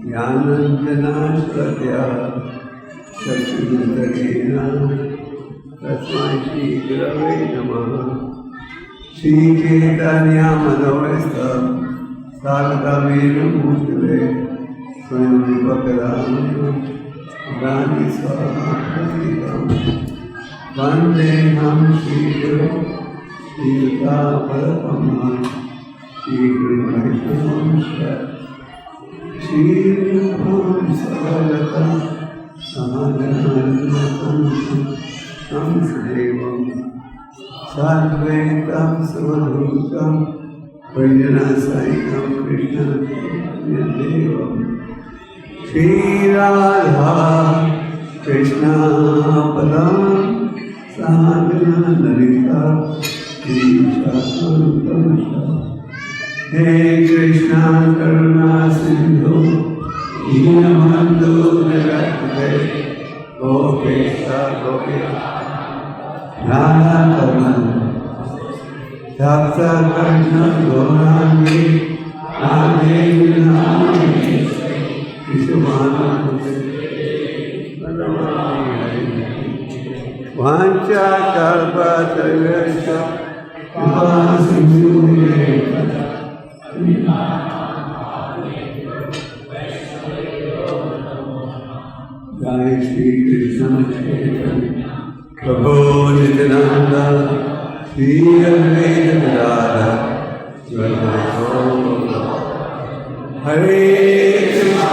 ज्ञानञ्जनाशलाकया चक्षुरुन्मिलितं तस्मै श्रीगुरवे नमः। श्रीचैतन्यमनोभीष्टं स्थापितं मूर्तये स्वयं रूपकदां स्वाहां वन्देऽहं श्रीगुरुं श्रीयुतापदकमलं श्रीगुरुवैष्णवंश श्रीरूपं सकलतं साधनानन्दं तं देवं साद्वैतं स्वरूपं वैजनासहितं कृष्णदेवं श्रीराधा कृष्णापदं साधनाललिता श्रीशास्त्रं हे कृष्णा करुणा सिंधु दीनबंधु जगत्पते गोपेशा गोपेशा राधा करुण भक्त कृष्ण गौरांगी राधे नामी वांछा कल्पतरुश्च कृपा सिंधु जय श्री कृष्ण चैतन्य प्रभु नित्यानंद श्री अद्वैत गदाधर हरे कृष्णा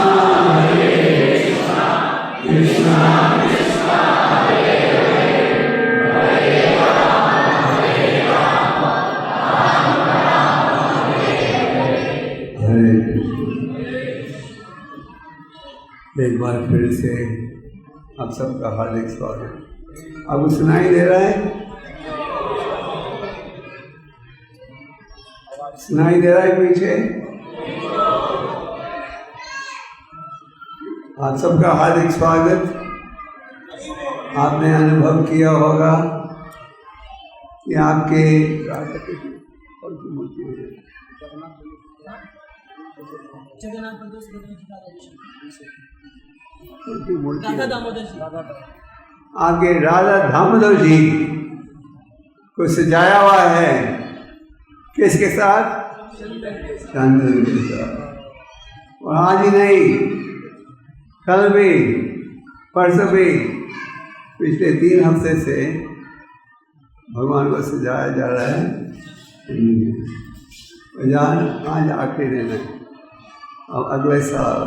कृष्णा कृष्णा हरे हरे एक बार फिर से आप सबका हार्दिक स्वागत। अब सुनाई दे रहा है? सुनाई दे रहा है पीछे? आप सबका हार्दिक स्वागत। आपने अनुभव किया होगा कि आपके आगे राधा दामोदर जी को सजाया हुआ है। किसके साथ? चंद्र के साथ। और आज ही नहीं, कल भी, परसों भी, पिछले 3 हफ्ते से भगवान को सजाया जा रहा है। आज आखिरी दिन है। अब अगले साल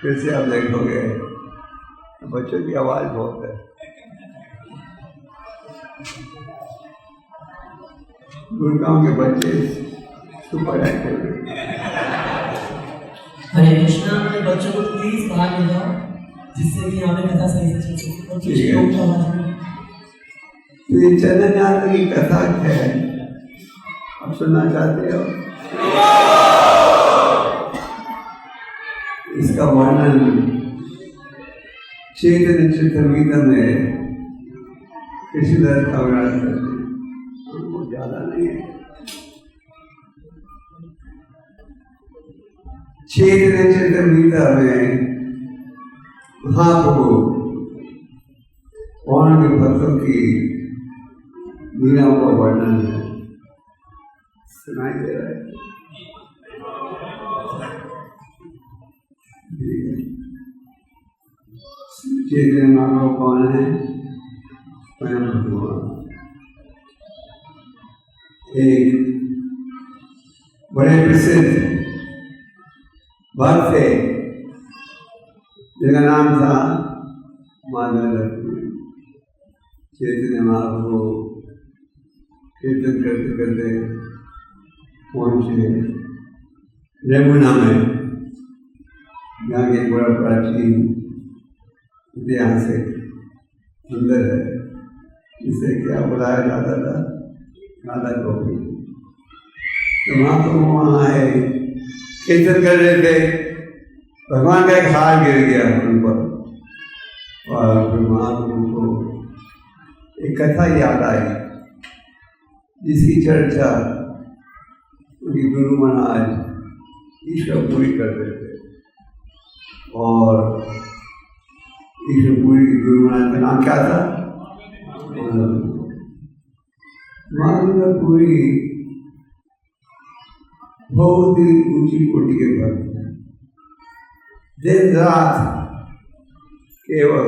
फिर से आप देखोगे बच्चों की आवाज़ बहुत है। गुड़गांव के बच्चे सुपर एक्टिव हैं। हरे कृष्णा। अपने बच्चों को प्लीज बाहर ले जाओ जिससे कि हमें कथा सही से चल सके। तो ये चैतन्य यात्रा की कथा है, आप सुनना चाहते हो? इसका वर्णन चैतन्य चरितामृत में कृष्णदास कविराज करते हैं, वो ज्यादा नहीं है। चैतन्य चरितामृत में महाप्रभु और उनके भक्तों की लीलाओं का वर्णन है। सुनाई दे रहा है? चैतन्य महाप्रभु कौन है? स्वयं भगवान। एक बड़े प्रसिद्ध भक्त थे जिनका नाम था माधव लक्ष्मी। चैतन्य महाप्रभु कीर्तन करते करते पहुंचे यमुना में, यहाँ के बड़ा प्राचीन ऐतिहासिक मंदिर है इसे क्या बुलाया जाता था, राधा गोविंद। तो महाप्रभु वहाँ आए, कीर्तन कर रहे थे, भगवान का एक हार गिर गया उन पर, और फिर महाप्रभु को एक कथा याद आई जिसकी चर्चा उनकी गुरु महाराज ईश्वरपुरी करते थे। और ईश्वरपुरी की गुरु महाराज का नाम क्या था? माधवपुरी बहुत ही ऊंची कोटि के भक्त हैं। दिन रात केवल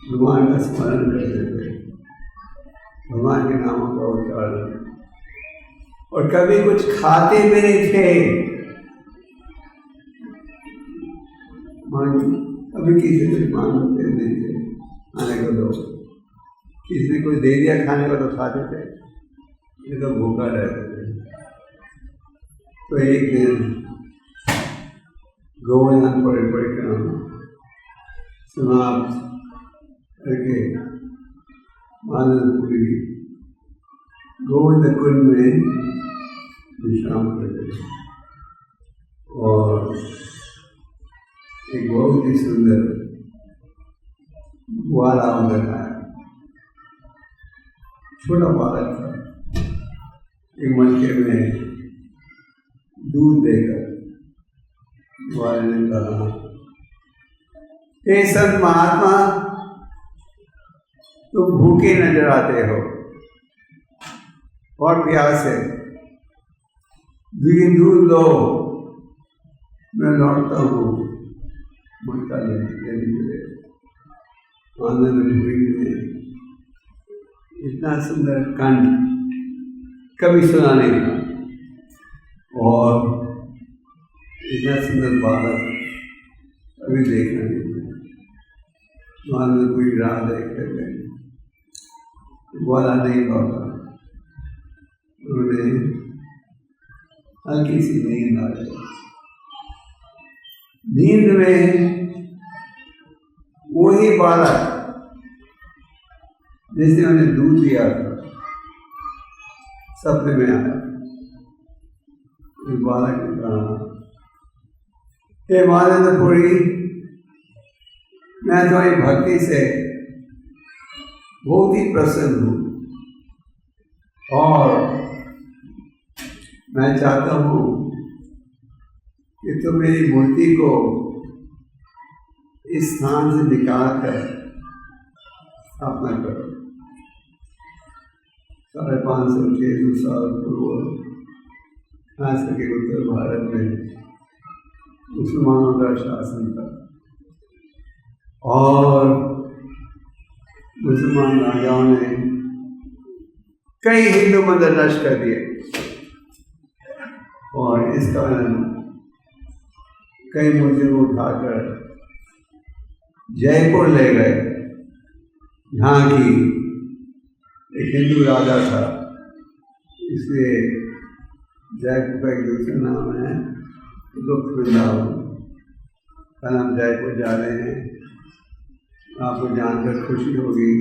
भगवान का स्मरण करते थे, भगवान के नामों का उच्चारण, और कभी कुछ खाते भी नहीं थे। कभी किसी से मांगते नहीं थे खाने को दो, किसी ने कोई दे दिया खाने को तो खाते थे, ये तो भूखा रहते थे। तो एक दिन गोवर्धन परिक्रमा समाप्त करके माधवपुरी गोवर्धन कुंड में विश्राम करते, और एक बहुत ही सुंदर ग्वाला उधर आया। छोटा बालक था, एक मटके में दूध देकर ग्वाले ने कहा, हे संत महात्मा, तुम भूखे नजर आते हो और प्यास है, दूध लो, मैं लौटता हूँ मटका लेने के लिए। आनंदपुरी ने इतना सुंदर कंठ कभी सुना नहीं था, और इतना सुंदर बालक कभी देखा नहीं था। आनंदपुरी राह देखते गए, ग्वाला नहीं लौटा। उन्होंने हल्की सी नींद आ गई। नींद में वही बालक जिसने उन्हें दूध दिया था सपने में आया। बालक ने कहा, हे माधवपुरी, मैं तुम्हारी भक्ति से बहुत ही प्रसन्न हूँ, और मैं चाहता हूँ कि तुम मेरी मूर्ति को इस स्थान से निकाल कर स्थापना करो। 550-600 साल पूर्व खास करके उत्तर भारत में मुसलमानों का शासन था, और मुसलमान राजाओं ने कई हिंदू मंदिर नष्ट कर दिए, और इस कारण कई मूर्तियों को उठाकर जयपुर ले गए, जहाँ की एक हिंदू राजा था। इसलिए जयपुर का एक दूसरा नाम है लुप्त वृंदावन। कल हम जयपुर जा रहे हैं, आपको जानकर खुशी होगी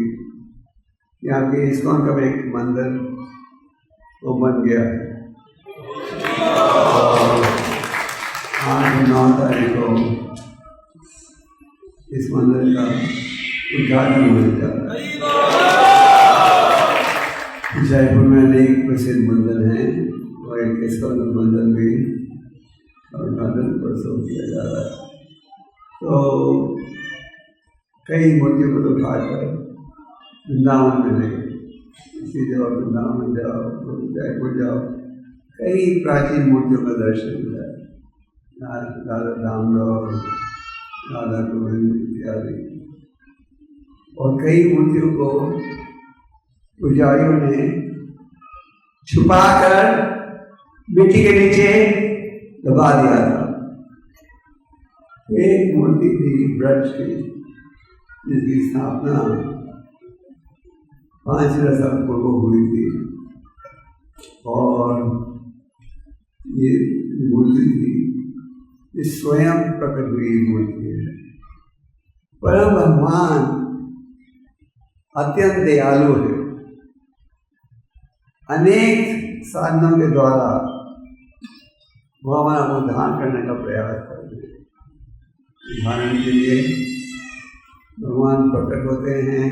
कि आपके इस्कॉन का एक मंदिर वो बन गया है, और 8-9 तारीख को इस मंदिर का उद्घाटन होने जा रहा है। जयपुर में अनेक प्रसिद्ध मंदिर हैं, और एक इस्कॉन मंदिर भी उद्घाटन परसों किया जा रहा है। तो कई मूर्तियों को तो उठाकर वृंदावन में ले गए। इसी जगह वृंदावन जाओ, जयपुर जाओ, कई प्राचीन मूर्तियों का दर्शन मिला है, राधा दामोदर, राधा गोविंद इत्यादि। और कई मूर्तियों को पुजारियों ने छुपाकर मिट्टी के नीचे दबा दिया था। एक मूर्ति थी ब्रज की, जिसकी स्थापना 500 साल पूर्व हुई थी, और ये मूर्ति थी, ये स्वयं प्रकट हुई मूर्ति है। परम भगवान अत्यंत दयालु है। अनेक साधनों के द्वारा वो हमारा उद्धार करने का प्रयास करते हैं। उदाहरण के लिए भगवान प्रकट होते हैं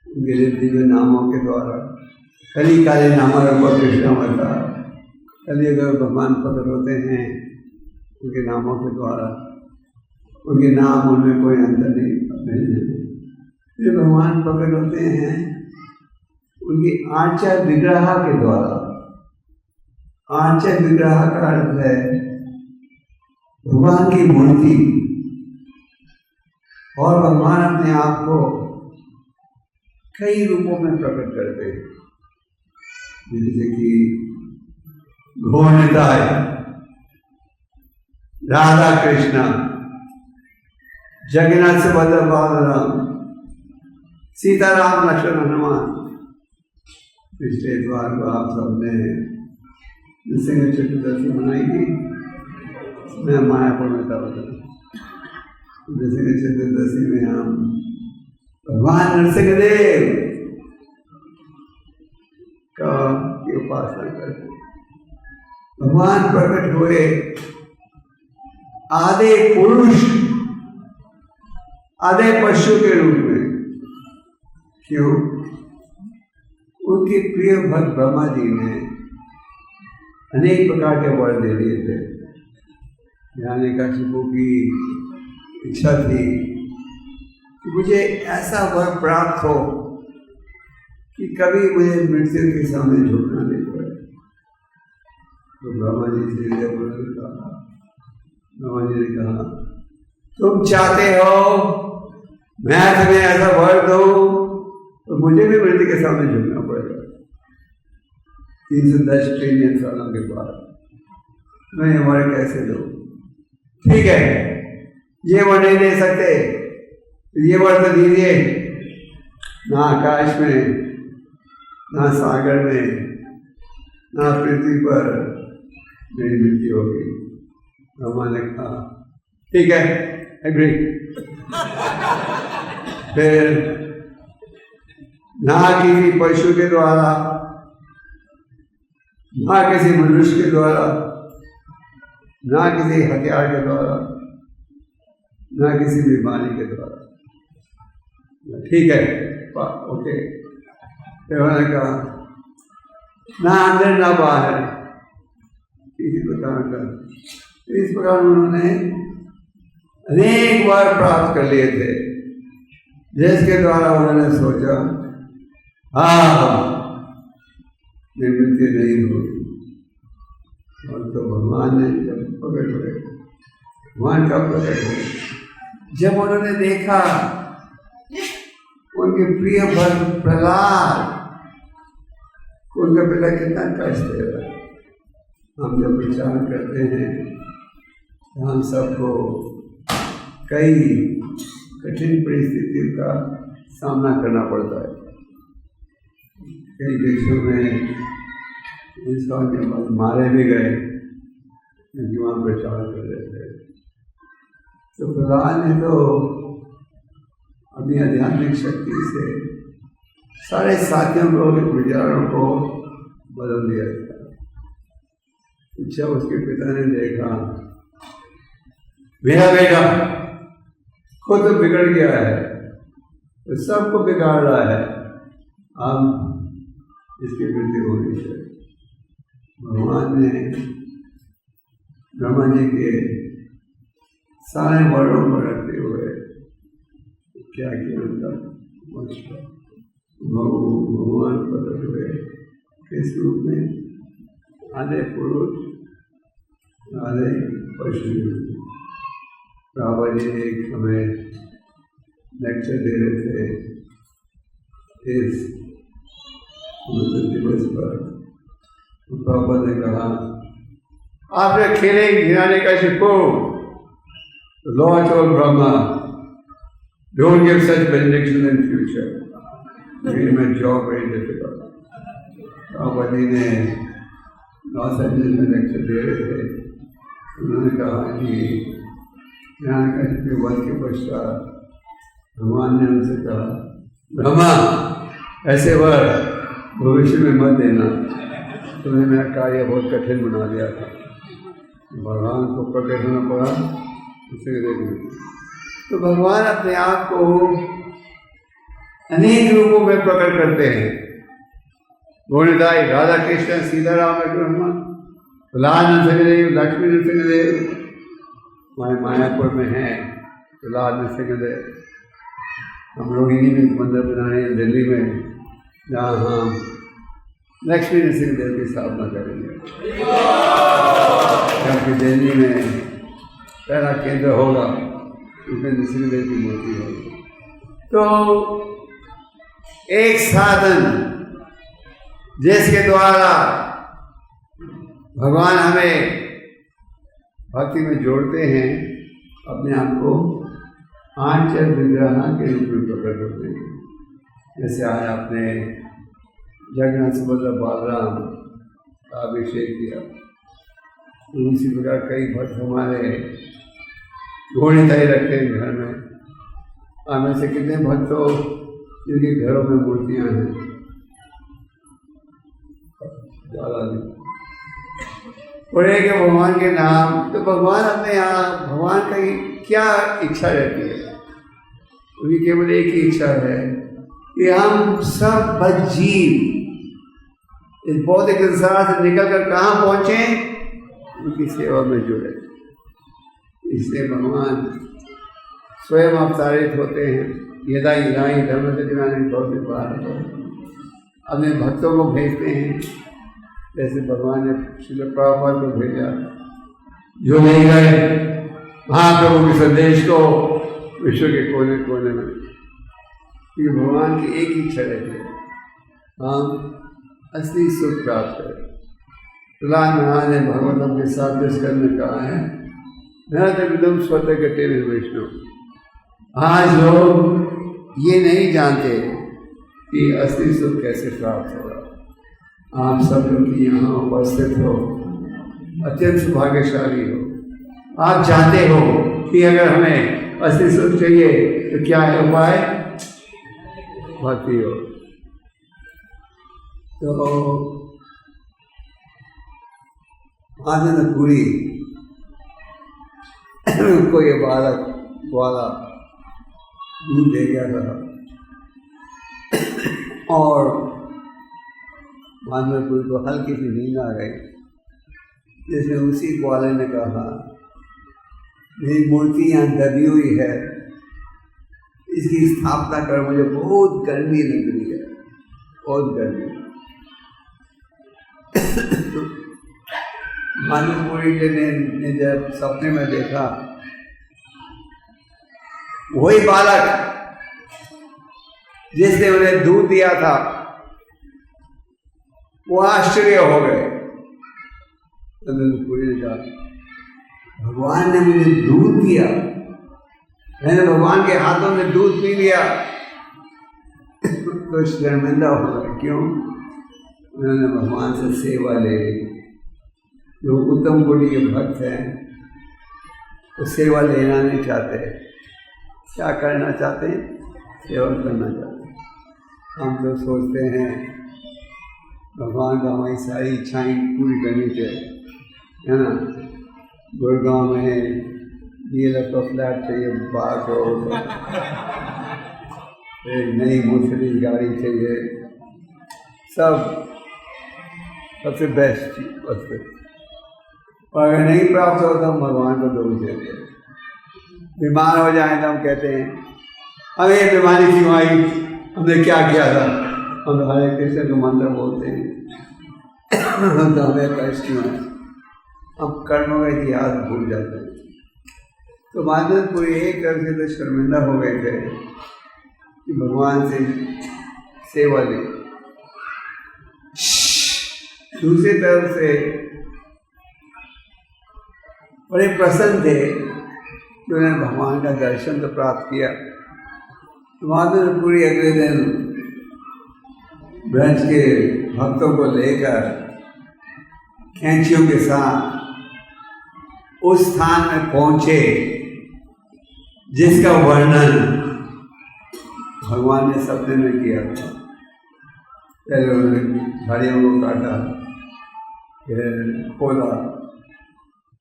उनके दिव्य नामों के द्वारा। कली काले नामा रूप कृष्ण मता, कली अगर भगवान प्रकट होते हैं उनके नामों के द्वारा। उनके नाम उनमें कोई अंतर नहीं है। फिर भगवान प्रकट होते हैं उनकी आचार विग्रह के द्वारा। आचार विग्रह का अर्थ है भगवान की मूर्ति, और भगवान अपने आप को कई रूपों में प्रकट करते हैं, जैसे कि घोरनिताय, राधा कृष्ण, जगन्नाथ से बलराम, सीताराम लक्ष्मण हनुमान। पिछले द्वार को आप सबने नृसिंह चतुर्दशी मनाई थी। मैं मायापुर में था। नृसिंह चतुर्दशी में हम भगवान नृसिंहदेव की उपासना करते। भगवान प्रकट हुए आधे पुरुष आधे पशु के रूप में। क्यों? उनके प्रिय भक्त ब्रह्मा जी ने अनेक प्रकार के वर दे दिए थे। हिरण्यकशिपु की इच्छा थी कि मुझे ऐसा वर प्राप्त हो कि कभी मुझे मृत्यु के सामने झुकना नहीं पड़े। तो ब्रह्मा जी से ब्रह्मा जी ने कहा, तुम चाहते हो मैं तुम्हें ऐसा वर दूं तो मुझे भी मृत्यु के सामने झुकना पड़ेगा। 310 ट्रिलियन सालों के बाद मैं ये वर कैसे दूं? ठीक है, ये वर नहीं दे सकते, ये वर तो दीजिए, ना आकाश में, ना सागर में, ना पृथ्वी पर मेरी मृत्यु होगी। ब्रह्मा ने कहा ठीक है, एग्री। फिर ना किसी पशु के द्वारा, ना किसी मनुष्य के द्वारा, ना किसी हथियार के द्वारा, ना किसी बीमारी के द्वारा। ठीक है, ओके। फिर उन्होंने कहा ना अंदर ना बाहर, किसी प्रकार का। इस प्रकार उन्होंने अनेक बार प्राप्त कर लिए थे, जिसके द्वारा उन्होंने सोचा मृत्यु नहीं होगी। और तो भगवान ने जब प्रकट हुए, भगवान का प्रकट हुए, जब उन्होंने देखा उनके प्रिय भक्त प्रहलाद, उनका पिता कितना कष्ट दे रहा है। हम जब विचार करते हैं तो हम सबको कई कठिन परिस्थितियों का सामना करना पड़ता है। कई देशों में इंसान के बाद मारे भी गए क्योंकि वहाँ प्रचार कर रहे थे। तो प्रहलाद ने तो अपनी आध्यात्मिक शक्ति से सारे साथियों को, विचारों को बदल दिया था। जब उसके पिता ने देखा मेरा बेटा खुद तो बिगड़ गया है, तो सबको बिगाड़ रहा है, अब इसकी मृत्यु होनी चाहिए। भगवान ने ब्रह्मा जी के सारे वर्णों को रखते हुए क्या किया, उनका भगवान प्रकट हुए किस रूप में? आधे पुरुष आधे पशु। बाबा जी एक हमें लेक्चर दे रहे थे इस दिवस पर। बाबा ने कहा आपने खेले गिराने का शिपो, lord of Brahma, don't give such benediction in future, मेरी मैं job very difficult. Baba ji ने लॉस एंजल्स में लेक्चर दे रहे थे। उन्होंने कहा कि यहाँ के वध के पश्चात भगवान ने उनसे कहा ब्रह्मा ऐसे वर भविष्य में मत देना, तुमने मेरा कार्य बहुत कठिन बना दिया था। भगवान को प्रकट होना पड़ा उसे देखने। तो भगवान अपने आप को अनेक रूपों में प्रकट करते हैं। गोविंदाई, राधा कृष्ण, सीताराम, लक्ष्मण, लाल नरसिंहदेव, लक्ष्मी नरसिंहदेव, हमारे मायापुर में है तो लाल नरसिंहदेव। हम रोहिणी में मंदिर बना रहे हैं दिल्ली में, जहाँ हम लक्ष्मी नरसिंहदेव की स्थापना करेंगे। जबकि दिल्ली में पहला केंद्र होगा, उसमें नरसिंहदेव की मूर्ति होगी। तो एक साधन जिसके द्वारा भगवान हमें भक्ति में जोड़ते हैं, अपने आप को आंचल विग्रह के रूप में प्रकट होते हैं। जैसे आज आपने जगन्नाथ सुभद्रा बालराम का अभिषेक किया, उसी प्रकार कई भक्त हमारे घोड़े तय रखते हैं घर में। हमें से कितने भक्तों जिनके घरों में मूर्तियाँ हैं, ज़्यादा नहीं, पढ़े के भगवान के नाम। तो भगवान अपने यहाँ, भगवान का क्या इच्छा रहती है? उनकी केवल एक ही इच्छा है कि हम सब जीव इस भौतिक संसार से निकलकर कहाँ पहुँचे? उनकी सेवा में जुड़े। इसलिए भगवान स्वयं अवतारित होते हैं। यदा इदाई धर्म चक्रानि भवति भारत, अपने भक्तों को भेजते हैं। जैसे भगवान ने श्रील प्रभुपाद को भेजा, जो नहीं गए महाप्रभु के संदेश को विश्व के कोने कोने में, क्योंकि भगवान की एक ही इच्छा रहती है, हम असली सुख प्राप्त करें। प्रहलाद महाराज ने भगवतम के साथ दशकर में कहा है, न तविदम स्वतः गते वैष्णव। आज लोग ये नहीं जानते कि असली सुख कैसे प्राप्त होगा। आप सब लोग यहाँ उपस्थित हो, अत्यंत सौभाग्यशाली हो। आप चाहते हो कि अगर हमें असली सुख चाहिए तो क्या है उपाय? भक्ति हो। तो आनंदपुरी को ये बालक वाला दूध दे गया था और आनंदपुरी को हल्की सी नींद आ गई, जिसमें उसी ग्वाले ने कहा, मेरी मूर्ति यहाँ दबी हुई है, इसकी स्थापना कर, मुझे बहुत गर्मी लग रही है, बहुत गर्मी। आनंदपुरी जी ने जब सपने में देखा, वही बालक जिसने उन्हें दूध दिया था, वो आश्चर्य हो गए। आनंदपुरी ने कहा, भगवान ने मुझे दूध दिया, मैंने भगवान के हाथों में दूध पी लिया। तो शर्मिंदा हो गए। क्यों? उन्होंने भगवान से सेवा ले ली। जो उत्तम कोटि के भक्त हैं वो सेवा लेना नहीं चाहते, क्या करना चाहते हैं? सेवा करना चाहते हैं। हम तो सोचते हैं भगवान का हमारी सारी इच्छाएं पूरी करनी चाहिए, है ना। गुड़गांव में DLF का फ्लैट चाहिए, बार करोड़, एक नई मुर्सिडीज गाड़ी चाहिए, सब सबसे बेस्ट चीज बस। और अगर नहीं प्राप्त हो तो हम भगवान को दोष देते हैं। बीमार हो जाए तो हम कहते हैं हमें ये बीमारी क्यों आई, हमने क्या किया था। हम हरे कृष्ण का मंत्र बोलते हैं तो हमें कष्ट क्यों है, हम कर्मों का इतिहास भूल जाते हैं। तो माधवपुरी एक करके तो शर्मिंदा हो गए थे कि भगवान से सेवा ली। दूसरी तरफ से बड़े प्रसन्न थे कि उन्होंने भगवान का दर्शन तो प्राप्त किया। तो माधवपुरी अगले दिन ब्रज के भक्तों को लेकर कैंचियों के साथ उस स्थान में पहुंचे जिसका वर्णन भगवान ने सपने में किया था। पहले उन्होंने झाड़ियों को काटा, फिर खोदा,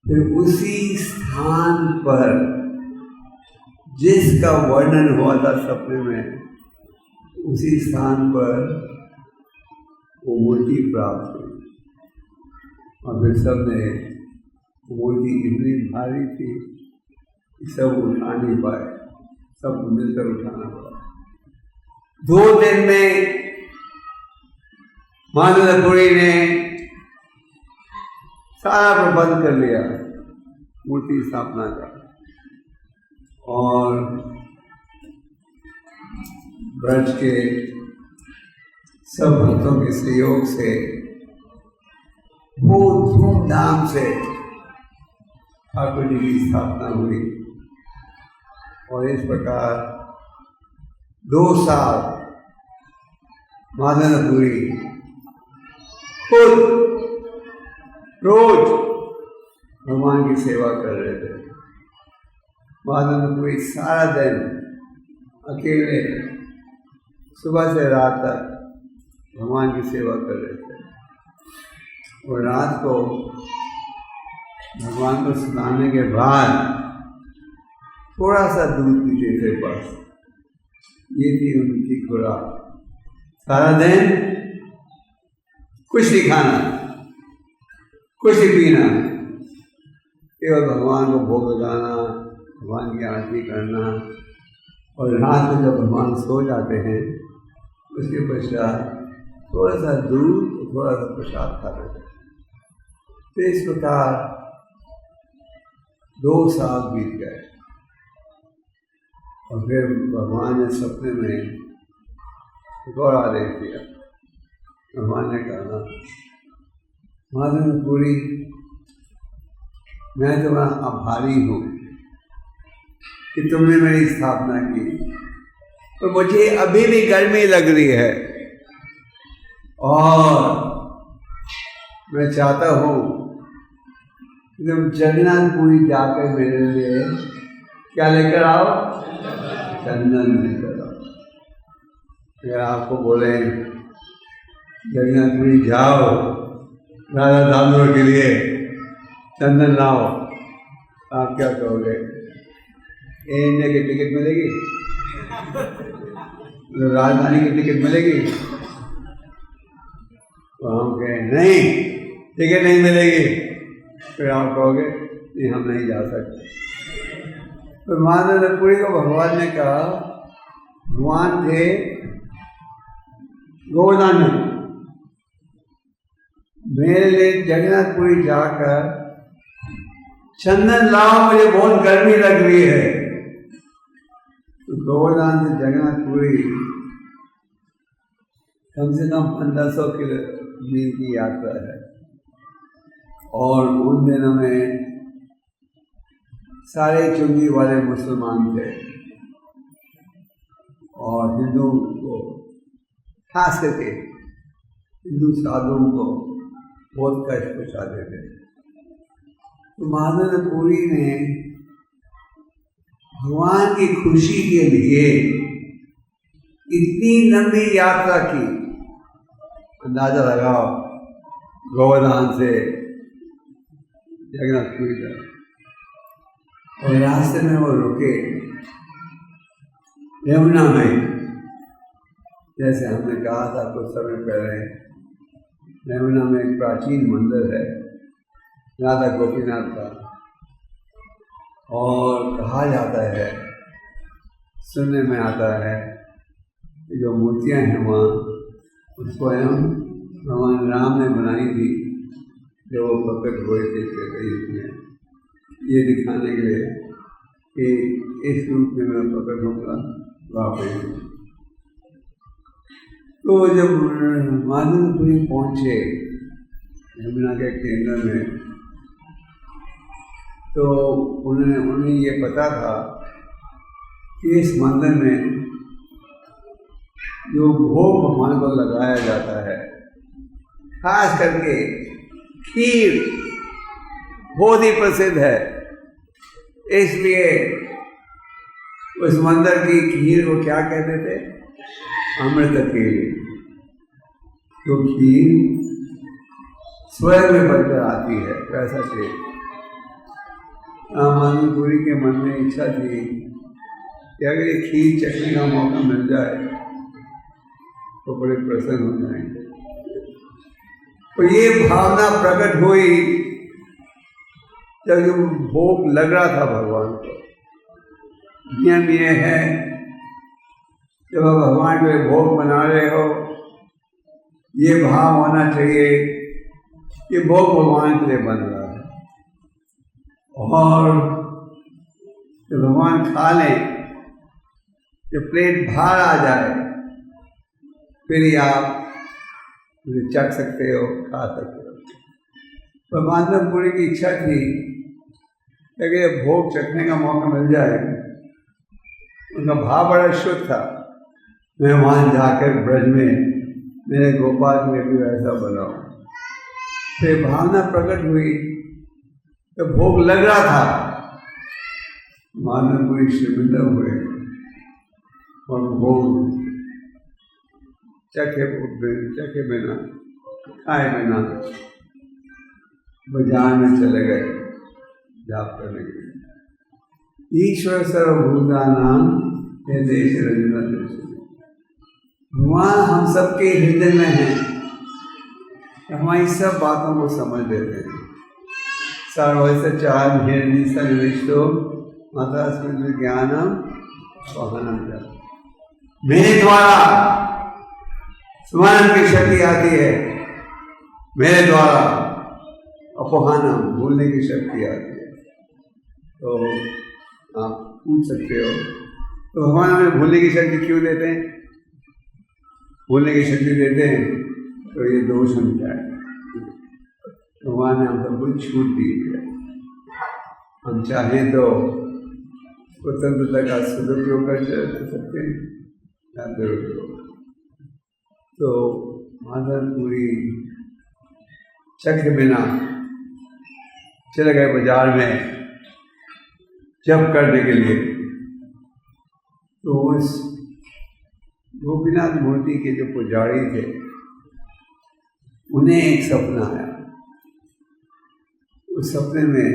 फिर उसी स्थान पर जिसका वर्णन हुआ था सपने में, उसी स्थान पर वो मूर्ति प्राप्त हुई। और फिर सबने मूर्ति इतनी भारी थी कि सब उठा नहीं पाए, सब मिलकर उठाना पड़ा। 2 दिन में मानवपुरी ने सारा प्रबंध कर लिया मूर्ति स्थापना का, और ब्रज के सब भक्तों के सहयोग से बहुत धूमधाम से ठाकुर जी की स्थापना हुई। और इस प्रकार 2 साल मादनपुरी खुद रोज भगवान की सेवा कर रहे थे। मादनपुरी सारा दिन अकेले सुबह से रात तक भगवान की सेवा कर रहे थे। और रात को भगवान को सुनाने के बाद थोड़ा सा दूध पीते थे बस। ये थी उनकी खुराक। सारा दिन कुछ नहीं खाना, कुछ नहीं पीना, केवल भगवान को भोग लगाना, भगवान की आरती करना। और रात में जब भगवान सो जाते हैं उसके पश्चात थोड़ा सा दूध और थोड़ा सा प्रसाद खाते थे। तो इस प्रकार 2 साल बीत गए। और फिर भगवान ने सपने में एक और आदेश दिया। भगवान ने कहा, मादनपुरी, मैं तुम्हारा आभारी हूँ कि तुमने मेरी स्थापना की, तो मुझे अभी भी गर्मी लग रही है और मैं चाहता हूँ कि तुम जगन्नाथपुरी जाकर मेरे लिए क्या लेकर आओ? चंदन लेकर आओ। अगर आपको बोले जगन्नाथपुरी जाओ राधा दामोदर के लिए चंदन लाओ, आप क्या कहोगे? इंडिया की टिकट मिलेगी? राजधानी की टिकट मिलेगी? तो हम कहें नहीं, टिकट नहीं मिलेगी। फिर आप कहोगे नहीं, हम नहीं जा सकते। तो मादनपुरी को भगवान ने कहा, भगवान थे गोवर्धन में, मेरे लिए जगन्नाथपुरी जाकर चंदन लाओ, मुझे बहुत गर्मी लग रही है। तो गोवर्धन से जगन्नाथपुरी कम से कम 1500 मील की यात्रा है। और उन दिनों में सारे चुंगी वाले मुसलमान थे और हिंदू को, खास करके हिंदू साधुओं को बहुत कष्ट पहुँचाते थे। तो मादनपुरी ने भगवान की खुशी के लिए इतनी लंबी यात्रा की। अंदाजा लगाओ, गोवर्धन से जगन्नाथपुरी तक। और रास्ते में वो रुके यमुना में, जैसे हमने कहा था कुछ समय पहले, यमुना में एक प्राचीन मंदिर है राधा गोपीनाथ का। और कहा जाता है, सुनने में आता है कि जो मूर्तियाँ हैं वहाँ, उसको भगवान राम ने बनाई थी जो वो प्रकट हुए थे में, ये दिखाने के लिए कि इस रूप में मैं प्रकट होगा वापस। तो जब मादनपुरी पहुँचे यमुना के केंद्र में, तो उन्हें ये पता था कि इस मंदिर में जो भोग भगवान को लगाया जाता है, खास करके खीर बहुत ही प्रसिद्ध है। इसलिए उस मंदिर की खीर को क्या कहते थे? अमृत केली। तो खीर स्वर्ग में बनकर आती है, वैसा टेस्ट। मानवपुरी के मन में इच्छा थी कि अगर ये खीर चखने का मौका मिल जाए तो बड़े प्रसन्न हो जाएंगे। तो ये भावना प्रकट हुई जब भोग लग रहा था भगवान को। नियम ये है, जब आप भगवान के भोग बना रहे हो, ये भाव होना चाहिए कि भोग भगवान के लिए बन रहा है, और जब भगवान खा लें, जब प्लेट बाहर आ जाए, फिर ही आप उसे चख सकते हो, खा सकते हो। तो माधवपुरी की इच्छा थी कि अगर भोग चखने का मौका मिल जाए। उनका भाव बड़ा शुद्ध था, मैं वहाँ जाकर ब्रज में मेरे गोपाल में भी वैसा बनाऊँ। फिर भावना प्रकट हुई तो भोग लग रहा था, माधवपुरी शिविंदर हुए और भोग चखे बिना, खाए बिना बाजार में चले गए जाप करने के लिए। ईश्वर सर्वभूतानां हृदय रंजन, भगवान हम सबके हृदय में है, हमारी सब बातों को समझ लेते हैं। सर्वस्य चार हृदय सन्निविष्टो माता स्मृति ज्ञानम वहनम। मेरे द्वारा स्मरण की शक्ति आती है, मेरे द्वारा अपहानम भूलने की शक्ति आती है। तो आप पूछ सकते हो, तो भगवान हमें भूलने की शक्ति क्यों देते हैं? भूलने की शक्ति देते हैं तो ये दोष हम जाए। भगवान ने हम सबको छूट दी है, हम चाहें तो स्वतंत्रता का सदुपयोग कर सकते हैं या दुरुपयोग। तो माधवपुरी चखे बिना चले गए बाजार में जप करने के लिए। तो उस गोपीनाथ मूर्ति के जो पुजारी थे, उन्हें एक सपना आया। उस सपने में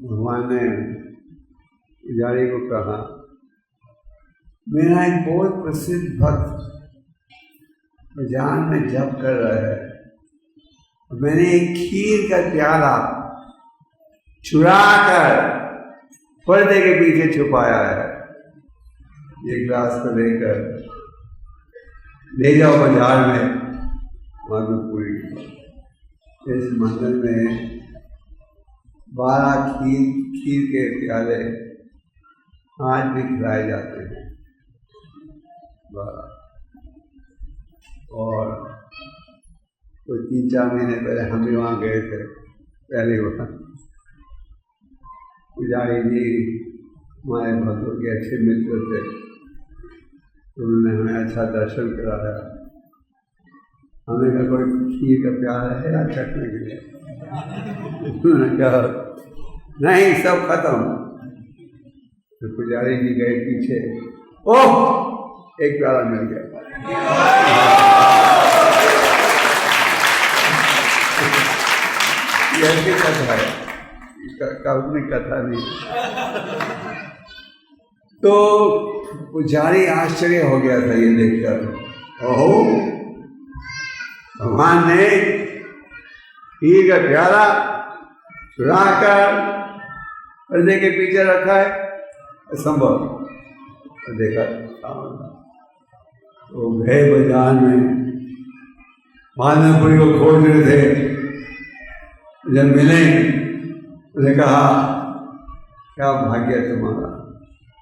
भगवान ने पुजारी को कहा, मेरा एक बहुत प्रसिद्ध भक्त बाजार में जप कर रहा है, मैंने एक खीर का प्याला चुरा कर पर्दे के पीछे छुपाया है। ये गिलास को लेकर ले जाओ बाजार में माधवपुरी। इस मंदिर में 12 खीर के प्याले आज भी खिलाए जाते हैं। और कोई 3-4 महीने पहले हम भी वहाँ गए थे, पहले वक्त पुजारी जी हमारे भक्तों के अच्छे मित्र थे, तो उन्होंने हमें अच्छा दर्शन कराया। हमने कहा कोई खीर का प्याला है या चखने के लिए? उन्होंने कहा नहीं, सब खत्म। तो पुजारी जी गए पीछे, ओह एक प्याला मिल गया। ये ऐसी कथा है, काल्पनिक कथा नहीं। तो पुजारी आश्चर्य हो गया था ये देखकर, ओहो भगवान ने खीर का प्याला चुरा कर पर्दे के पीछे रखा है, असंभव। तो देखा तो गए बाजार में, माधवपुरी को खोज रहे थे। जब मिले उन्हें कहा क्या भाग्य तुम्हारा,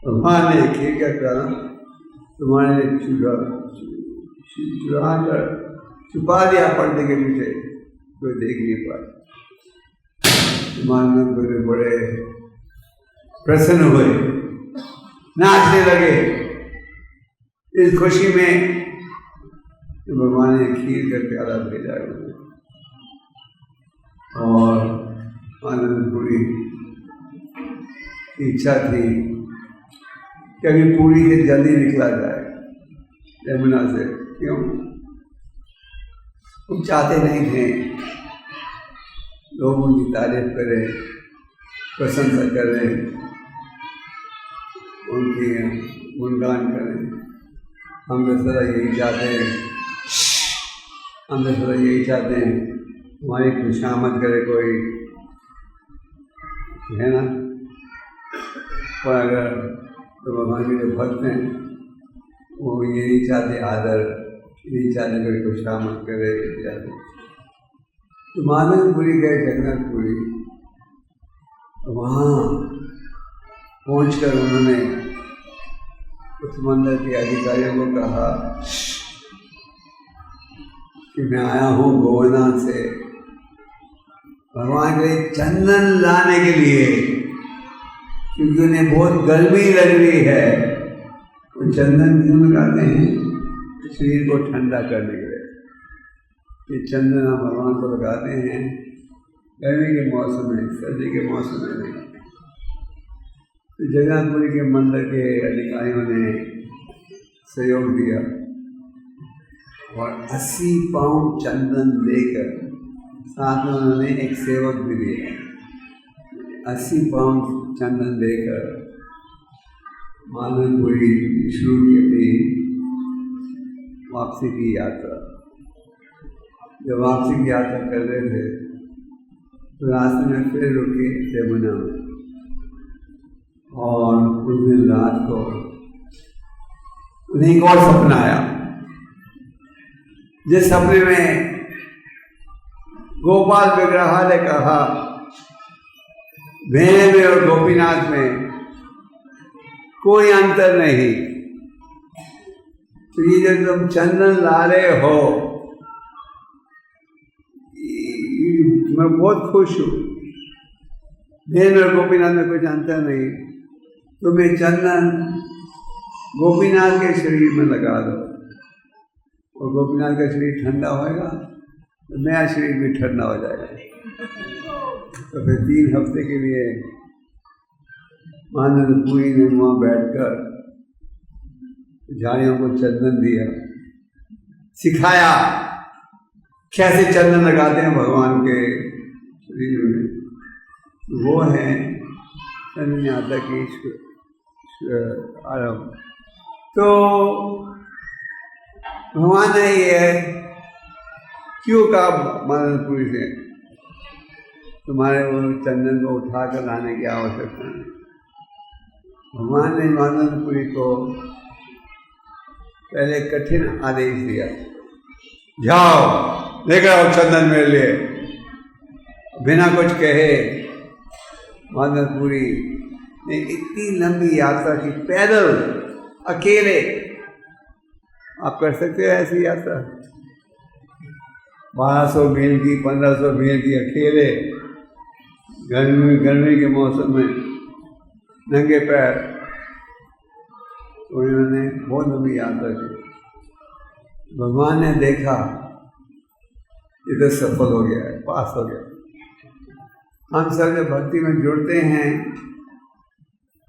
भगवान ने खीर का प्याला तुम्हारे चुरा कर छुपा दिया पर्दे के पीछे, कोई देख नहीं पाया। माधवपुरी बड़े प्रसन्न हुए, नाचने लगे इस खुशी में कि भगवान ने खीर का प्याला भेजा है। और माधवपुरी इच्छा थी कि अभी पूरी से जल्दी निकला जाए यमुना से। क्यों? वो चाहते नहीं थे लोग उनकी तारीफ करें, प्रशंसा करें, उनकी गुणगान करें। हम तो सदा यही चाहते हैं, हम तो सदा यही चाहते हैं हमारी खुशामद करे कोई, है ना। और अगर तो भगवान के जो भक्त हैं वो ये नहीं चाहते आदर, नहीं चाहते कोई खुशामद करे इत्यादि। तो मानवपुरी गए, जगन्नाथपुरी, वहाँ पहुंचकर उन्होंने उस मंदिर के अधिकारियों को कहा कि मैं आया हूँ गोवर्धन से भगवान के लिए चंदन लाने के लिए, क्योंकि उन्हें बहुत गर्मी लग रही है। वो चंदन क्यों लगाते हैं? शरीर को ठंडा करने के लिए। ये चंदन हम भगवान को लगाते हैं गर्मी के मौसम में, सर्दी के मौसम में नहीं। तो जगन्नाथपुरी के मंदिर के अधिकारियों ने सहयोग दिया और 80 पाउंड चंदन लेकर साथ में उन्होंने एक सेवक भी दिया। 80 पाउंड चंदन लेकर मानवपुरी शुरू की अपनी वापसी की यात्रा। जब वापसी की यात्रा कर रहे थे तो रास्ते में फिर रुके यमुना में, और उस दिन रात को उन्हें एक और सपना आया। जिस सपने में गोपाल विग्रह ने कहा मेरे में और गोपीनाथ में कोई अंतर नहीं, तो ये जब तुम चंदन ला रहे हो मैं बहुत खुश हूँ, मेरे और गोपीनाथ में कुछ अंतर नहीं, तुम्हें चंदन गोपीनाथ के शरीर में लगा दो और गोपीनाथ का शरीर ठंडा होएगा तो मेरा शरीर भी ठंडा हो जाएगा। तो फिर 3 हफ्ते के लिए मानवपुरी ने वहाँ बैठकर झाड़ियों को चंदन दिया, सिखाया कैसे चंदन लगाते हैं भगवान के शरीर में। वो है चंदन यात्रा की आरंभ। तो भगवान ने ये क्यों कहा मानवपुरी से तुम्हारे वो चंदन को उठा कर लाने की आवश्यकता नहीं। भगवान ने मानवपुरी को पहले कठिन आदेश दिया, जाओ लेकर आओ चंदन मेरे लिए। बिना कुछ कहे मानवपुरी ने इतनी लंबी यात्रा की, पैदल अकेले। आप कर सकते हो ऐसी यात्रा? 1200 मील की, 1500 मील की अकेले गर्मी के मौसम में नंगे पैर। तो उन्होंने बहुत लंबी यात्रा की। भगवान ने देखा ये तो सफल हो गया है, पास हो गया। हम सब जब भक्ति में जुड़ते हैं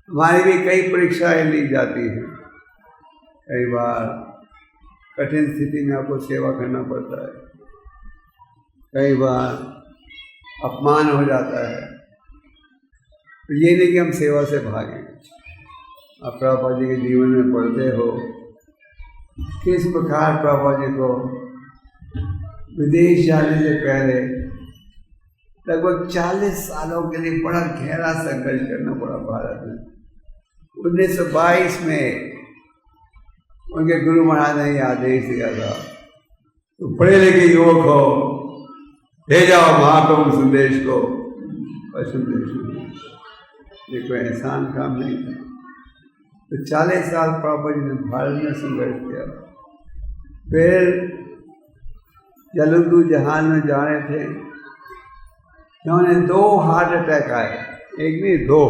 हमारी भी कई परीक्षाएं ली जाती हैं। कई बार कठिन स्थिति में आपको सेवा करना पड़ता है, कई बार अपमान हो जाता है। तो ये नहीं कि हम सेवा से भागें। आप प्रभुपाद जी के जीवन में पढ़ते हो किस प्रकार प्रभुपाद जी को विदेश जाने से पहले लगभग 40 सालों के लिए बड़ा गहरा संघर्ष करना पड़ा भारत में। 1922 में उनके गुरु महाराज ने यह आदेश दिया था, तो पढ़े लिखे युवक हो, ले जाओ महाकुंभ संदेश को पश्चिम देश में। ये कोई एहसान काम नहीं था। तो 40 साल प्रभुपाद जी ने भारत में संघर्ष किया। फिर जलंधर जहाज में जा रहे थे, उन्हें 2 हार्ट अटैक आए, एक नहीं 2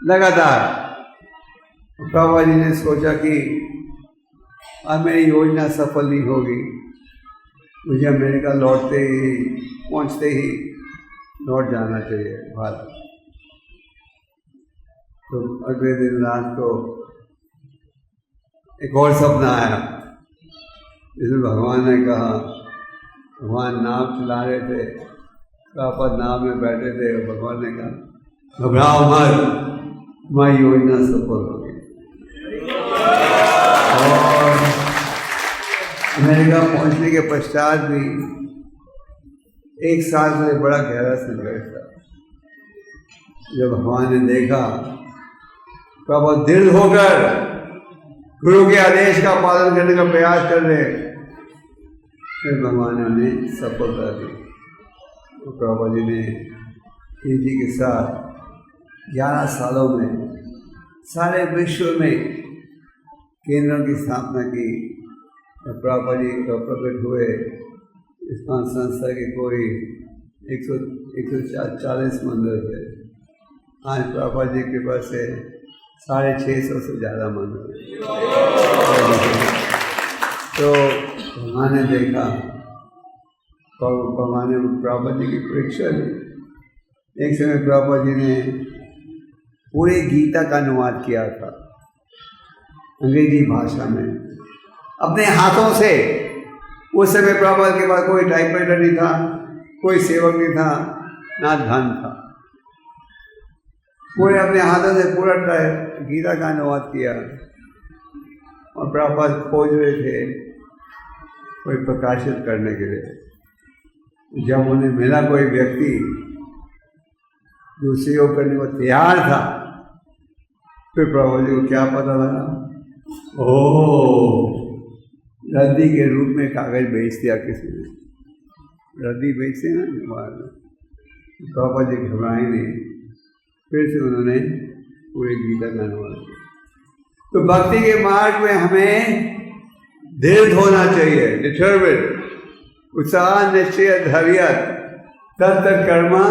लगातार। प्रभुपाद जी ने सोचा कि अब मेरी योजना सफल नहीं होगी, मुझे अमेरिका पहुंचते ही लौट जाना चाहिए भारत। तो अगले दिन रात को एक और सपना आया, जिसमें भगवान ने कहा, भगवान नाव चला रहे थे, प्रभुपाद नाव में बैठे थे, भगवान ने कहा घबराओ मत, तुम्हारी योजना सफल हो गई। और अमेरिका पहुंचने के पश्चात भी 1 साल से बड़ा गहरा संघर्ष था। जब भगवान ने देखा तो बहुत दृढ़ होकर गुरु के आदेश का पालन करने का प्रयास कर रहे, फिर भगवान ने उन्हें सफलता दी। तो प्रभुपाद जी ने जी के साथ 11 सालों में सारे विश्व में केंद्रों की स्थापना की। प्रभुपाद जी प्रकट हुए, इस्कॉन संस्था के कोई 140 मंदिर थे। आज प्रभुपाद जी के पास से 650 से ज़्यादा मंदिर। तो भगवान ने देखा, भगवान ने प्रभुपाद जी की परीक्षा ली। एक समय प्रभुपाद जी ने पूरे गीता का अनुवाद किया था अंग्रेजी भाषा में अपने हाथों से। उस समय प्रभुपाद के पास कोई टाइपराइटर नहीं था, कोई सेवक नहीं था, ना धन था। पूरे अपने हाथों से पूरा गीता का अनुवाद किया और प्रभुपाद खोज रहे थे कोई प्रकाशित करने के लिए। जब उन्हें मिला कोई व्यक्ति जो सहयोग करने को तैयार था, फिर प्रभुपाद जी को क्या पता लगा, ओह, रद्दी के रूप में कागज बेच दिया किसी ने। रद्दी बेचते ना प्रभुपाद जी घबराए नहीं, फिर से उन्होंने पूरे गीता का अनुवाद किया। तो भक्ति के मार्ग में हमें दृढ़ होना चाहिए, डिटरमिन्ड, उत्साह निश्चय धैर्य तब तक कर्मा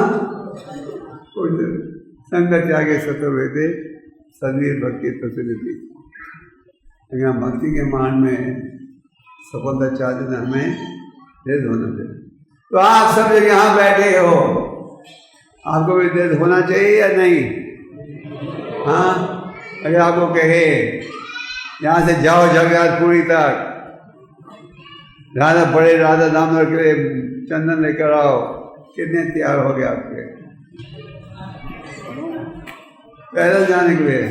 संगत त्यागे सतो वेदे सदवीर भक्ति प्रचलित। अगर हम भक्ति के मार्ग में सफलता चाहते हैं, हमें दृढ़ होना चाहिए। तो आप सब जब यहाँ बैठे हो, आपको भी दृढ़ होना चाहिए या नहीं? हाँ, अगर आपको कहे यहाँ से जाओ जगन्नाथपुरी तक, राधा दामोदर के लिए चंदन लेकर आओ, कितने तैयार हो गए आपके पैदल जाने के लिए?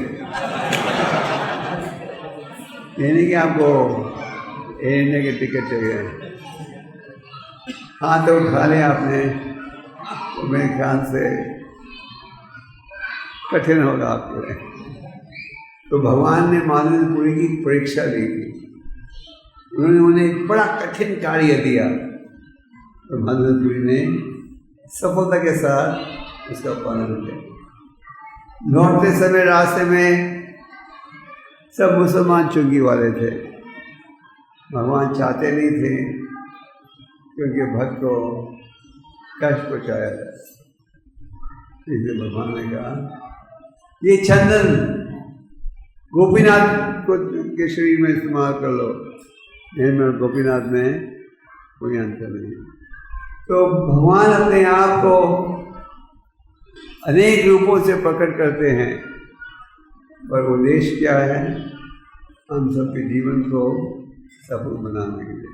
ये नहीं कि आपको एयर इंडिया की टिकट चाहिए। हाँ, तो उठा लें आपने, तो मेरे ख्याल से कठिन होगा आपके लिए। तो भगवान ने माधवपुरी की परीक्षा ली थी, उन्होंने उन्हें एक बड़ा कठिन कार्य दिया, तो माधवपुरी ने सफलता के साथ उसका पालन किया। लौटते समय रास्ते में सब मुसलमान चुंगी वाले थे। भगवान चाहते नहीं थे कि उनके भक्त को कष्ट पहुँचाया जाए, इसलिए भगवान ने कहा ये चंदन गोपीनाथ को के शरीर में इस्तेमाल कर लो, में गोपीनाथ में कोई अंतर नहीं। तो भगवान अपने आप को अनेक रूपों से प्रकट करते हैं, पर उद्देश्य क्या है? हम सबके जीवन को सफल बनाने के लिए।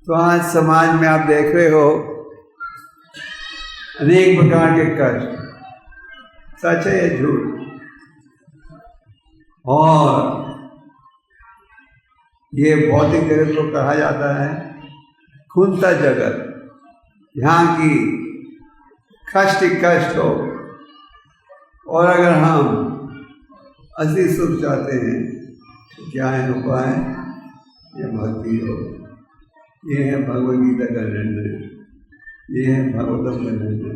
तो आज समाज में आप देख रहे हो अनेक प्रकार के कष्ट, सच है या झूठ? और ये भौतिक जगत को कहा जाता है खुनता जगत, यहाँ की कष्ट ही कष्ट हो। और अगर हम असली सुख चाहते हैं तो क्या है उपाय? ये भक्ति हो। ये है भगवद गीता का निर्णय, ये है भागवतम का निर्णय।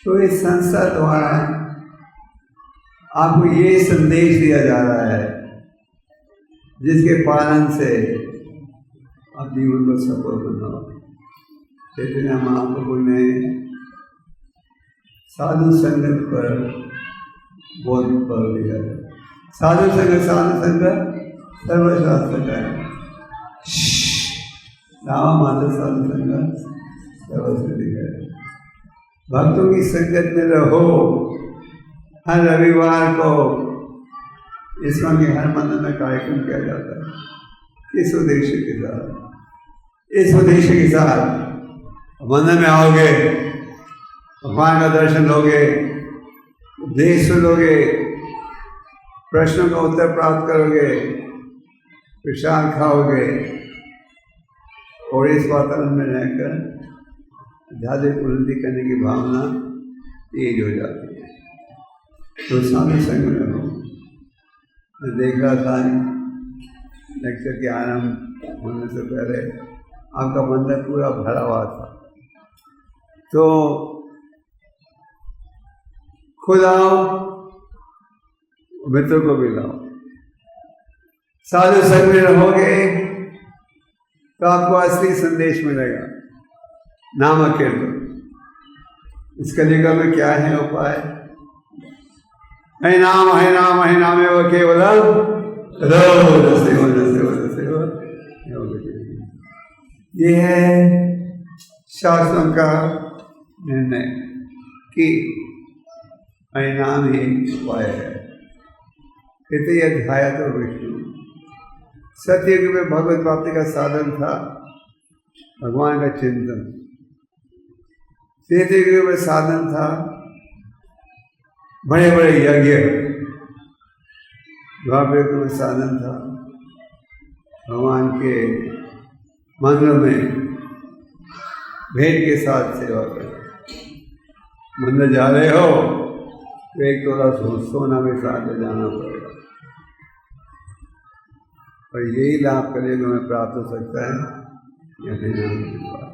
तो इस संस्था द्वारा आपको ये संदेश दिया जा रहा है, जिसके पालन से आप जीवन को सफल बनाओ। चैतन्य महाप्रभु ने साधु संगत पर बहुत बल दिया है। साधु संगत सर्वशास्त्र का है। राम माधव साधु संगत सर्वसिद्धि है। भक्तों की संगत में रहो, हर रविवार को इस्कॉन के हर मंदिर में कार्यक्रम किया जाता है। किस उद्देश्य के साथ? इस उद्देश्य के साथ मंदिर में आओगे, भगवान का दर्शन लोगे, उपदेश सुनोगे, प्रश्नों का उत्तर प्राप्त करोगे, प्रसाद खाओगे और इस वातावरण में रहकर आध्यात्मिक उन्नति करने की भावना तेज हो जाती है। तो साधु संग में रहो। मैं देख रहा था लेक्चर के आरंभ होने से पहले आपका मंदिर पूरा भरा हुआ था। तो खुद आओ, मित्रों को भी लाओ। साधु संग में रहोगे तो आपको असली संदेश मिलेगा। नाम कीर्तन। इस कलियुग में क्या है उपाय? है नाम है नाम है नामे वो केवलम ये है शास्त्रों का निर्णय कि नाम ही उपाय है। कहते अध्याय तो विष्णु। सतयुग में भगवत प्राप्ति का साधन था भगवान का चिंतन। त्रेतायुग में साधन था बड़े बड़े यज्ञ। द्वापर युग में साधन था भगवान के मंदिरों में भेंट के साथ सेवा करना। मंदिर जा रहे हो तो एक तोला सोना भी साथ ले जाना पड़ेगा। और यही लाभ कलियुग में प्राप्त हो सकता है यदि नाम के द्वारा।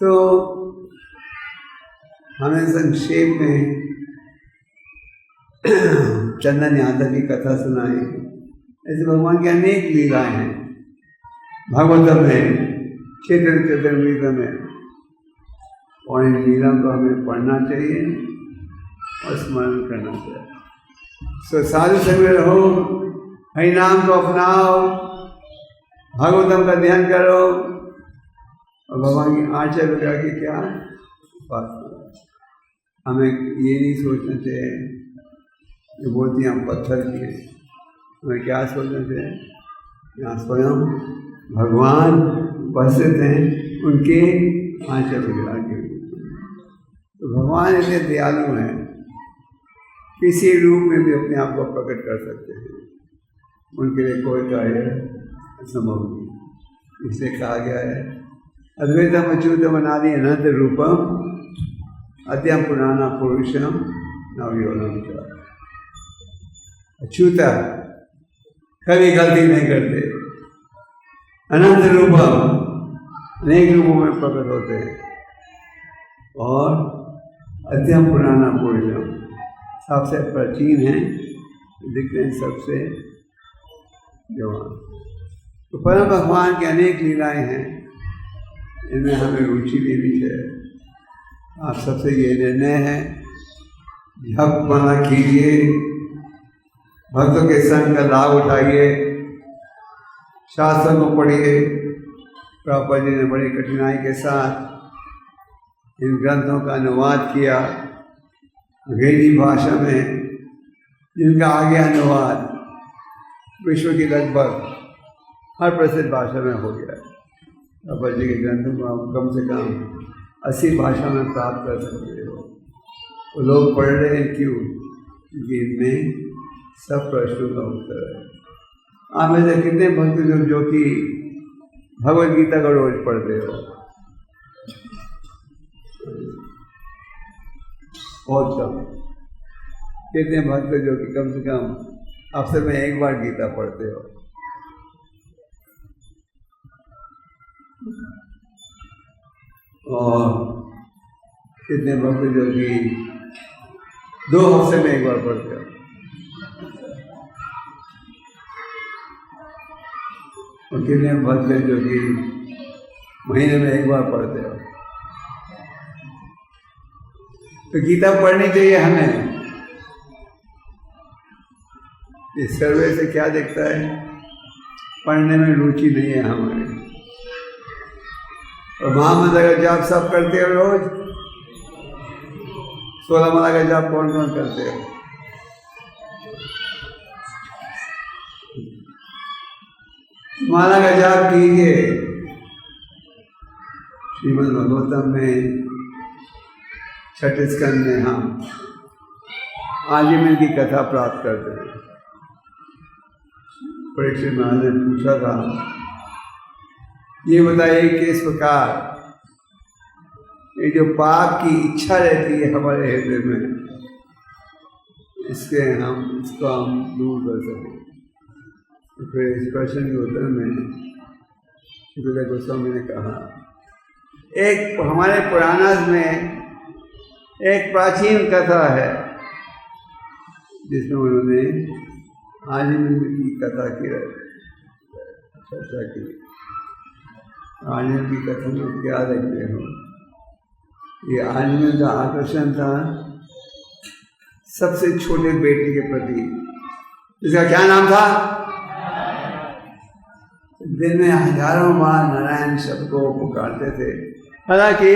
तो हमें संक्षेप में चंदन यादव की कथा सुनाई। ऐसे भगवान की अनेक लीलाएं हैं भागवतम में, चैतन्य में, और इन लीलाओं को हमें पढ़ना चाहिए और स्मरण करना चाहिए। साधु संग में रहो, हरि नाम को अपनाओ, भागवतम का ध्यान करो और भगवान की आचरण वगैरह की क्या बात करो। हमें ये नहीं सोचना चाहिए ये मूर्तियाँ पत्थर की है। हमें क्या सोचना चाहिए? यहाँ स्वयं भगवान उपस्थित हैं, उनके आचरण वगैरह के। तो भगवान इतने दयालु हैं, किसी रूप में भी अपने आप को प्रकट कर सकते हैं। उनके लिए कोई कार्य असंभव नहीं। इसे कहा गया है अद्वैतम अच्युतम अनादि अनंत रूपम अद्यम पुराना पुरुषम नवयौवनम च। अच्युता कभी गलती नहीं करते, अनंत रूपम अनेक रूपों में प्रकट होते हैं, और अद्यम पुराना पुरुषम सबसे प्राचीन है, दिखते हैं सबसे जवान। तो परम भगवान की अनेक लीलाएं हैं, इनमें हमें रुचि लेनी चाहिए। आप सबसे ये निर्णय है, जप माला कीजिए, भक्तों के संग का लाभ उठाइए, शास्त्रों को पढ़िए। प्रभुपाद जी ने बड़ी कठिनाई के साथ इन ग्रंथों का अनुवाद किया अंग्रेजी भाषा में, जिनका आगे अनुवाद विश्व की लगभग हर प्रसिद्ध भाषा में हो गया। प्रभुपाद जी के ग्रंथों को आप कम से कम 80 भाषा में प्राप्त कर सकते हो। वो लोग पढ़ रहे हैं क्यों? क्योंकि इनमें सब प्रश्नों का उत्तर है। आप में से कितने भक्त जो कि भगवद गीता का रोज पढ़ते हो? बहुत कम। कितने भक्त जो कि कम से कम हफ्ते में एक बार गीता पढ़ते हो? और कितने भक्त जो कि 2 हफ्ते में एक बार पढ़ते हो? और कितने भक्त जो कि महीने में एक बार पढ़ते हो? तो गीता पढ़नी चाहिए हमें। इस सर्वे से क्या दिखता है? पढ़ने में रुचि नहीं है हमारी। और महामंत्र का जाप सब करते हो रोज? 16 माला का जाप कौन कौन करते हो? माला का जाप कीजिए। श्रीमद् भागवतम में 6ठे स्कंद में हम आजीवन की कथा प्राप्त करते हैं। परीक्षित महाराज ने पूछा था, ये बताइए किस प्रकार ये जो पाप की इच्छा रहती है हमारे हृदय में, इसको हम दूर कर सकें। तो फिर इस प्रश्न के उत्तर में शुक्ल गोस्वामी ने कहा, एक हमारे पुराणास में एक प्राचीन कथा है जिसमें उन्होंने आजीवन की कथा की चर्चा की। आजीवन की कथा में क्या देखते हो, ये आजीवन का आकर्षण था सबसे छोटे बेटे के प्रति, जिसका क्या नाम था? दिन में हजारों बार नारायण शब्द को पुकारते थे, हालांकि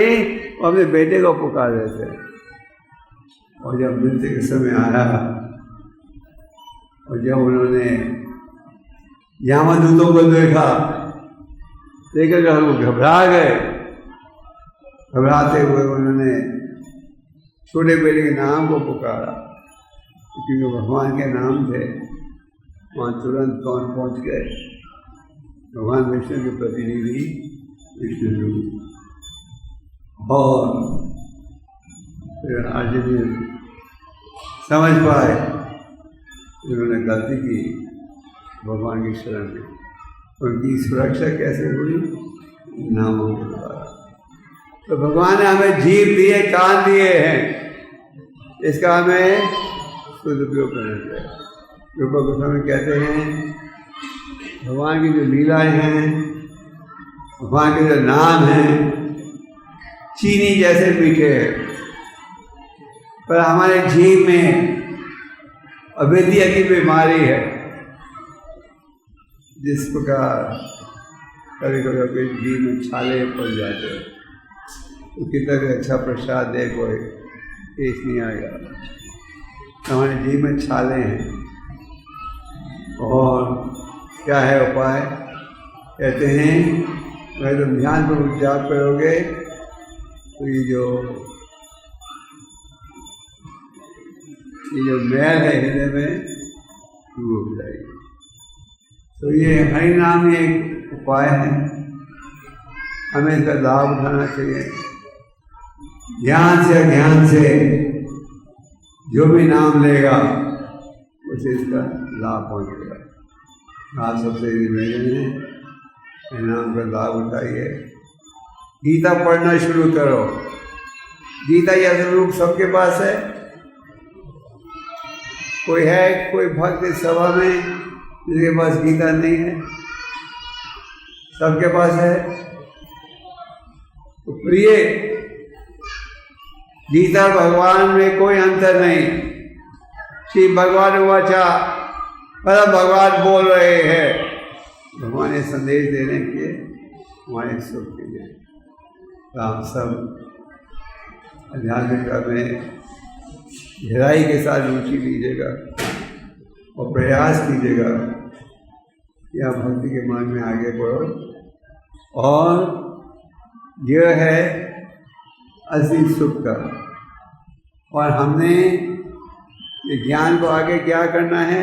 वो अपने बेटे को पुकार रहे थे। और जब मृत्यु के समय आया और जब उन्होंने यमदूतों को देखा, देखकर वो घबरा गए। घबराते हुए उन्होंने छोटे बेटे के नाम को पुकारा, क्योंकि भगवान के नाम थे। वहाँ तुरंत कौन पहुँच गए? भगवान विष्णु के प्रतिनिधि विष्णु। और फिर आजीवन समझ पाए उन्होंने गलती की भगवान की शरण में। उनकी सुरक्षा कैसे हुई? नामों के द्वारा। तो भगवान ने हमें जीभ दिए, कान दिए हैं, इसका हमें सदुपयोग करना चाहिए। रूपा गोस्वामी कहते हैं, भगवान की जो लीलाएं हैं, भगवान के जो नाम हैं, चीनी जैसे मीठे हैं, पर हमारे जीभ में अविद्या की बीमारी है। जिस प्रकार कभी कभी अपने जीभ में छाले पड़ जाते हैं, तो कितना भी अच्छा प्रसाद दे कोई टेस्ट नहीं आएगा। हमारे जीभ में छाले हैं। और क्या है उपाय? कहते हैं अगर तुम ध्यान पर जाप करोगे तो ये जो मैल है हृदय में दूर हो जाएगी। तो ये हरि नाम ही एक उपाय है, हमें इसका लाभ उठाना चाहिए। ज्ञान से अज्ञान से जो भी नाम लेगा उसे इसका लाभ पहुँचेगा। आप सबसे निवेदन है, नाम का लाभ उठाइए। गीता पढ़ना शुरू करो। गीता या रूप सबके पास है। कोई है कोई भक्त इस सभा में जिसके पास गीता नहीं है? सबके पास है। तो प्रिय, गीता भगवान में कोई अंतर नहीं। श्री भगवान वाचा, मतलब भगवान बोल रहे हैं। भगवान ने संदेश देने के हमारे सुख के लिए। तो आप सब आध्यात्मिकता में गहराई के साथ रुचि लीजिएगा और प्रयास कीजिएगा कि आप भक्ति के मार्ग में आगे बढ़ो। और यह है असली सुख का। और हमने ये ज्ञान को आगे क्या करना है?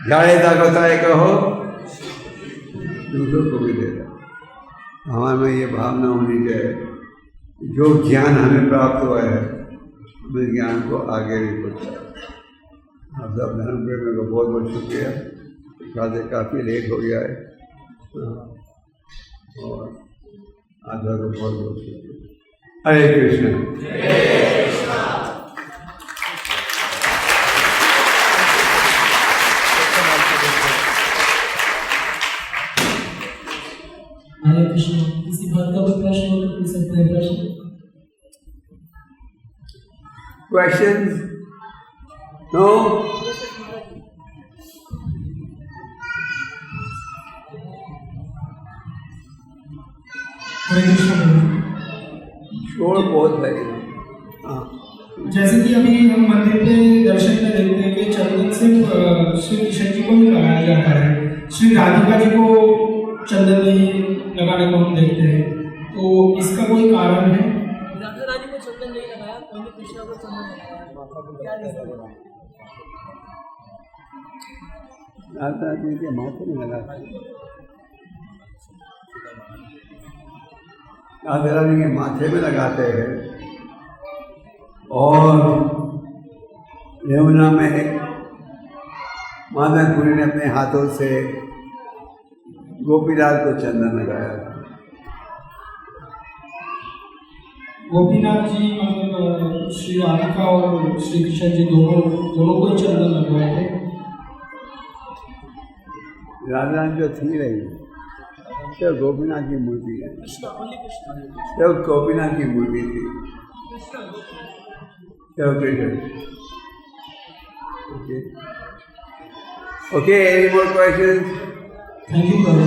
झाड़े दागोताए कहो, दूसरों को भी देगा। हमारे में ये भावना होनी चाहिए, जो ज्ञान हमें प्राप्त हुआ है हमें ज्ञान को आगे भी पहुँचाए। आप सब धर्म प्रेमी को बहुत बहुत शुक्रिया। काफ़ी लेट हो गया है और आप सब को बहुत बहुत शुक्रिया। हरे कृष्ण। हरे कृष्ण। किसी बात का कोई प्रश्न हो तो पूछ सकते हैं। प्रश्न Questions? No? हरे कृष्ण। शोर बहुत है। जैसे कि अभी हम मंदिर पे दर्शन में देखते हैं कि चंदन सिर्फ श्री कृष्ण जी को ही लगाया जाता है, श्री राधिका जी को चंदन नहीं लगाने को हम देखते हैं, तो इसका कोई कारण है? राधा रानी को चंदन नहीं लगाया, उन्होंने कृष्णा को चंदन लगाया, क्या रीजन है? राधा जी के माथे में लगाते हैं, राधा रानी के माथे में लगाते हैं। और यमुना में माधवपुरी ने अपने हाथों से गोपीनाथ को चंदन लगाया। गोपीनाथ जी मतलब श्री राधिका और श्री कृष्ण जी दोनों को ही चंदन लगवाए थे। राधा जो थी रही सब गोपीनाथ की मूर्ति है, कृष्णा, ओनली कृष्णा, सब गोपीनाथ की मूर्ति थी, कृष्णा, सब Krishna. Okay, any more question? Thank you प्रभु।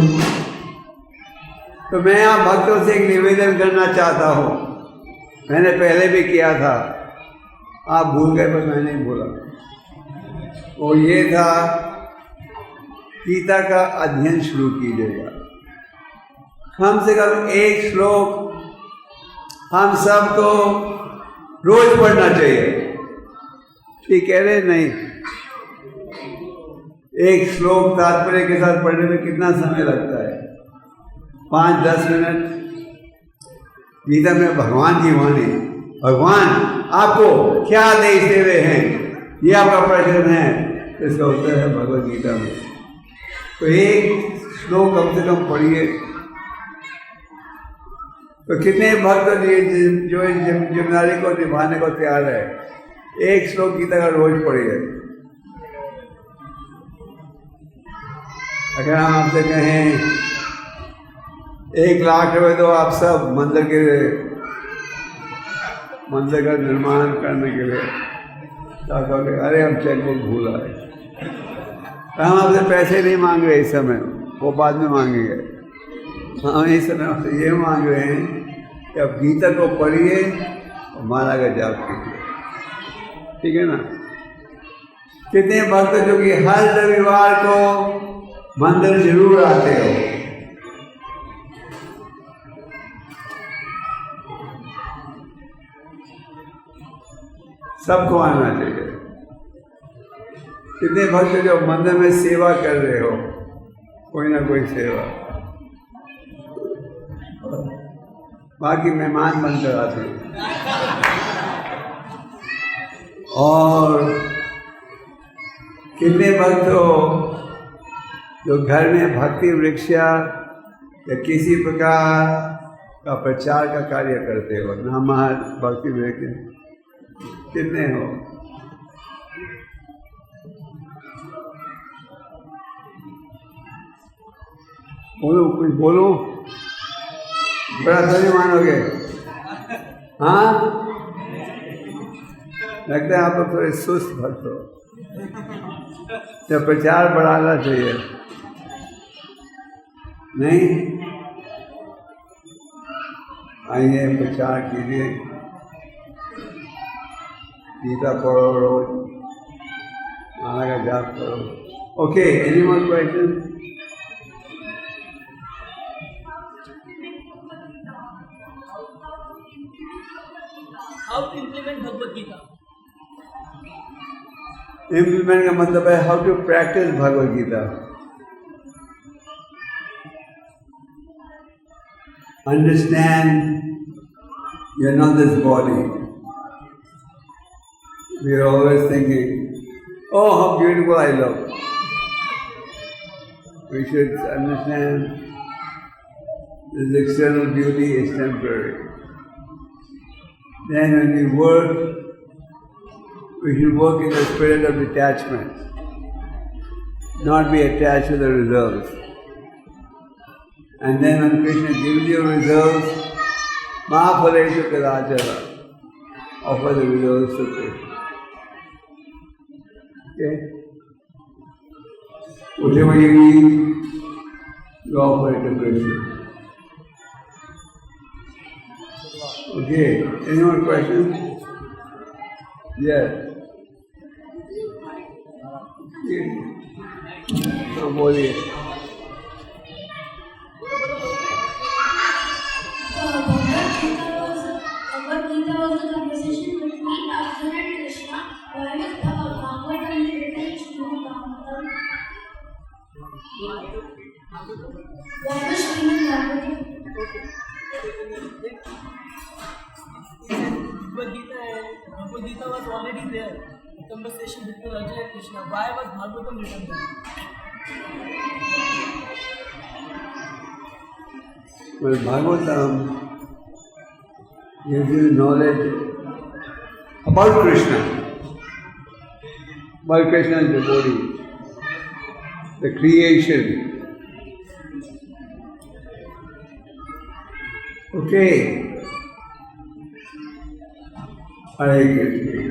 तो मैं आप भक्तों से एक निवेदन करना चाहता हूँ, मैंने पहले भी किया था, आप भूल गए पर मैंने नहीं भूला। वो ये था, गीता का अध्ययन शुरू कीजिएगा, कम से कम एक श्लोक हम सबको रोज पढ़ना चाहिए। ठीक कह रहे? नहीं, एक श्लोक तात्पर्य के साथ पढ़ने में कितना समय लगता है? 5-10 मिनट। गीता में भगवान की वाणी, भगवान आपको क्या आदेश दे रहे हैं, ये आपका प्रश्न है, इसका उत्तर है भगवद गीता में। तो एक श्लोक कम से कम पढ़िए। तो कितने भक्त जो जिम्मेदारी को निभाने को तैयार है, एक श्लोक गीता का रोज पढ़िए। अगर हम आपसे कहें 1 लाख रुपए तो आप सब मंदिर का निर्माण करने के लिए, तो कहोगे अरे हम चेकबुक भूल आए। तो हम आपसे पैसे नहीं मांग रहे इस समय, वो बाद में मांगेंगे। हम इस समय आपसे ये मांग रहे हैं कि आप गीता को पढ़िए और माला का जाप कीजिए। ठीक है ना? कितने भक्त जो कि हर रविवार को मंदिर जरूर आते हो? सबको आना चाहिए। कितने भक्त जो मंदिर में सेवा कर रहे हो, कोई ना कोई सेवा, बाकी मेहमान बनकर आते हैं। और कितने भक्त हो जो घर में भक्ति वृक्ष या किसी प्रकार का प्रचार का कार्य करते हो, नामा भक्ति वृक्ष, कितने हो? बोलो, कुछ बोलो, बड़ा तो नहीं मानोगे। हाँ, लगता है आप लोग थोड़े सुस्त भक्त हो, तो प्रचार बढ़ाना चाहिए। नहीं, आइए प्रचार कीजिए, गीता पढ़ो रोज, माला का जाप करो। Okay, any more question? How to implement Bhagavad Gita? Implement का मतलब है how to practise Bhagavad Gita. Understand you are not this body. We are always thinking, oh, how beautiful I look. We should understand this external beauty is temporary. Then when we work, we should work in the spirit of detachment, not be attached to the results. And then when Krishna gives you results, Mahaphaleshu Kadachara, offer the results to Krishna. Okay? Whatever you need, you offer it to Krishna. Okay, any more questions? Yes. तो बोलिए। conversation between Arjuna and Krishna. Why was Bhagavatam written Srimad Bhagavatam? Why was Srimad Bhagavatam? Bhagavad Gita was already there. The conversation between Arjuna and Krishna. Why was Bhagavatam written there? Well, Bhagavatam gives you knowledge about Krishna. About Krishna is the body, the creation. Okay. Hare Krishna.